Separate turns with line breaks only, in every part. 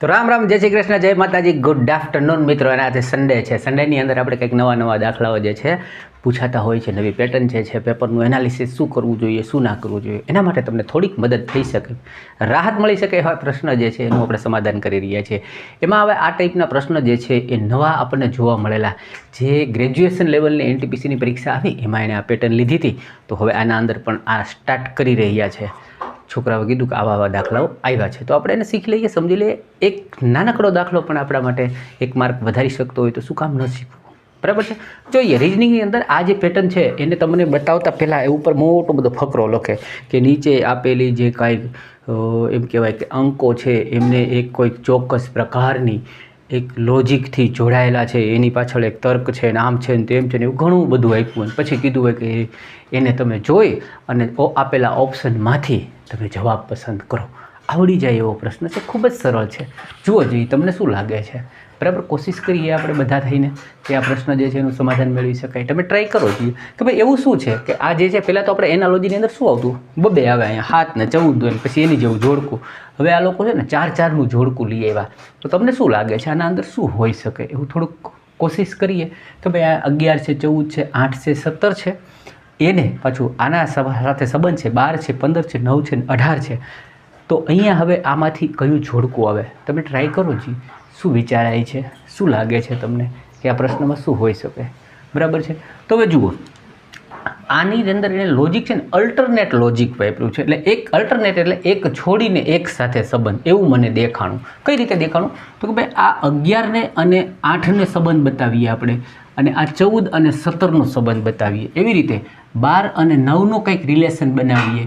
તો રામ રામ, જય શ્રી કૃષ્ણ, જય માતાજી, ગુડ આફ્ટરનૂન મિત્રો. અને આજે સન્ડે છે. સન્ડેની અંદર આપણે કંઈક નવા દાખલાઓ જે છે પૂછાતા હોય છે, નવી પેટર્ન છે પેપરનું એનાલિસિસ શું કરવું જોઈએ, શું ના કરવું જોઈએ, એના માટે તમને થોડીક મદદ થઈ શકે, રાહત મળી શકે એવા પ્રશ્ન જે છે એનું આપણે સમાધાન કરી રહ્યા છીએ. એમાં હવે આ ટાઈપના પ્રશ્ન જે છે એ નવા આપણને જોવા મળેલા, જે ગ્રેજ્યુએશન લેવલની એનટીપીસીની પરીક્ષા આવી એમાં એણે આ પેટર્ન લીધી હતી, તો હવે આના અંદર પણ આ સ્ટાર્ટ કરી રહ્યા છે. છોકરાઓ કીધું કે આવા દાખલાઓ આવ્યા છે, તો આપણે એને શીખી લઈએ, સમજી લઈએ. એક નાનકડો દાખલો પણ આપણા માટે એક માર્ક વધારી શકતો હોય તો શું કામ ન શીખવું, બરાબર છે. જોઈએ રિઝનિંગની અંદર આ જે પેટર્ન છે એને તમને બતાવતા પહેલાં એ ઉપર મોટો બધો ફકરો લખે કે નીચે આપેલી જે કાંઈ એમ કહેવાય કે અંકો છે એમને એક કોઈક ચોક્કસ પ્રકારની એક લોજિકથી જોડાયેલા છે, એની પાછળ એક તર્ક છે ને આમ છે ને તેમ છે ને એવું ઘણું બધું આપ્યું હોય. પછી કીધું હોય કે એને તમે જોઈ અને આપેલા ઓપ્શનમાંથી તમે જવાબ પસંદ કરો. આવડી જાય એવો પ્રશ્ન છે, ખૂબ જ સરળ છે. જુઓ જોઈએ તમને શું લાગે છે, બરાબર. કોશિશ કરીએ આપણે બધા થઈને કે આ પ્રશ્ન જે છે એનું સમાધાન મેળવી શકાય. તમે ટ્રાય કરો જોઈએ કે ભાઈ એવું શું છે કે આ જે છે પહેલાં તો આપણે એનાલોજીની અંદર શું આવતું, બબે આવે અહીંયા 7 ને 14 હોય, પછી એની જેવું જોડકું. હવે આ લોકો છે ને 4-4નું જોડકું લઈ આવ્યા, તો તમને શું લાગે છે આના અંદર શું હોઈ શકે એવું થોડુંક કોશિશ કરીએ કે ભાઈ આ 11 છે, 14 છે, 8 છે, 17 છે, એને પાછું આના સાથે સંબંધ છે 12 છે, 15 છે, 9 છે, 18 છે. તો અહીંયા હવે આમાંથી કયું જોડકું આવે, તમે ટ્રાય કરો જી. શું વિચારાય છે, શું લાગે છે તમને કે આ પ્રશ્નમાં શું હોઈ શકે, બરાબર છે. તો હવે જુઓ આની અંદર એને લોજિક છે ને અલ્ટરનેટ લોજિક વાપર્યું છે. એટલે એક અલ્ટરનેટ એટલે એક છોડીને એક સાથે સંબંધ, એવું મને દેખાણું. કઈ રીતે દેખાણું તો કે ભાઈ આ 11 અને 8ને સંબંધ બતાવીએ આપણે, અને આ 14 અને 17નો સંબંધ બતાવીએ. એવી રીતે 12 અને 9નો કંઈક રિલેશન બનાવીએ,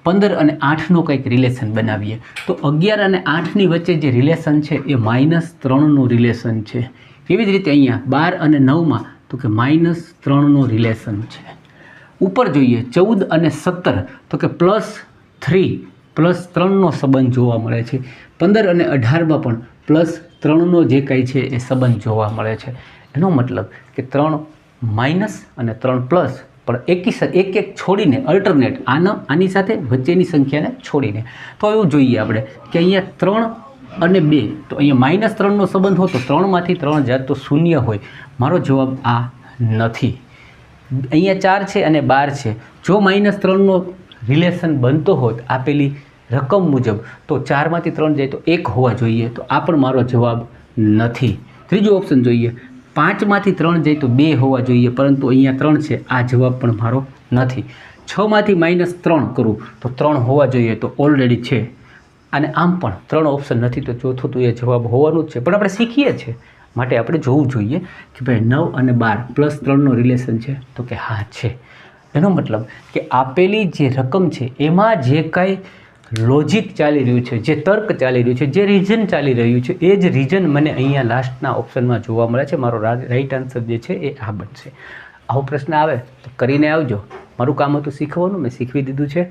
15 અને 8નો કંઈક રિલેશન બનાવીએ. તો 11 અને 8ની વચ્ચે જે રિલેશન છે એ -3નું રિલેશન છે. એવી જ રીતે અહીંયા 12 અને 9માં તો કે -3નું રિલેશન છે. ઉપર જોઈએ 14 અને 17 તો કે +3 +3નો સંબંધ જોવા મળે છે. 15 અને 18માં પણ +3નો જે કંઈ છે એ સંબંધ જોવા મળે છે. એનો મતલબ કે 3 માઇનસ અને 3 પ્લસ પણ એક છોડીને અલ્ટરનેટ આની સાથે વચ્ચેની સંખ્યાને છોડીને. તો એવું જોઈએ આપણે કે અહીંયા 3 અને 2, તો અહીંયા -3નો સંબંધ હોય તો 3માંથી 3 જાય તો 0 હોય. મારો જવાબ આ નથી. અહીંયા 4 છે અને 12 છે, જો -3નો રિલેશન બનતો હોત આપેલી રકમ મુજબ તો 4માંથી 3 જાય તો 1 હોવા જોઈએ, તો આ પણ મારો જવાબ નથી. ત્રીજો ઓપ્શન જોઈએ 5માંથી 3 જાય તો 2 હોવા જોઈએ, પરંતુ અહીંયા 3 છે, આ જવાબ પણ મારો નથી. 6માંથી -3 કરું તો 3 હોવા જોઈએ, તો ઓલરેડી છે. અને આમ પણ 3 ઓપ્શન નથી, તો ચોથું તો એ જવાબ હોવાનું જ છે. પણ આપણે શીખીએ છીએ માટે આપણે જોવું જોઈએ કે ભાઈ 9 અને 12 +3નો રિલેશન છે, તો કે હા છે. એનો મતલબ કે આપેલી જે રકમ છે એમાં જે કાંઈ લોજિક ચાલી રહ્યું છે, જે તર્ક ચાલી રહ્યું છે, જે રીઝન ચાલી રહ્યું છે, એ જ રીઝન મને અહીંયા લાસ્ટના ઓપ્શનમાં જોવા મળે છે. મારો રાઈટ આન્સર જે છે એ આ બનશે. આવો પ્રશ્ન આવે તો કરીને આવજો. મારું કામ હતું શીખવાનું, મેં શીખવી દીધું છે.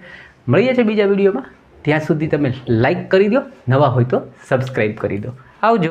મળીએ છીએ બીજા વિડીયોમાં. ત્યાં સુધી તમે લાઈક કરી દો, નવા હોય તો સબસ્ક્રાઈબ કરી દો. આવજો.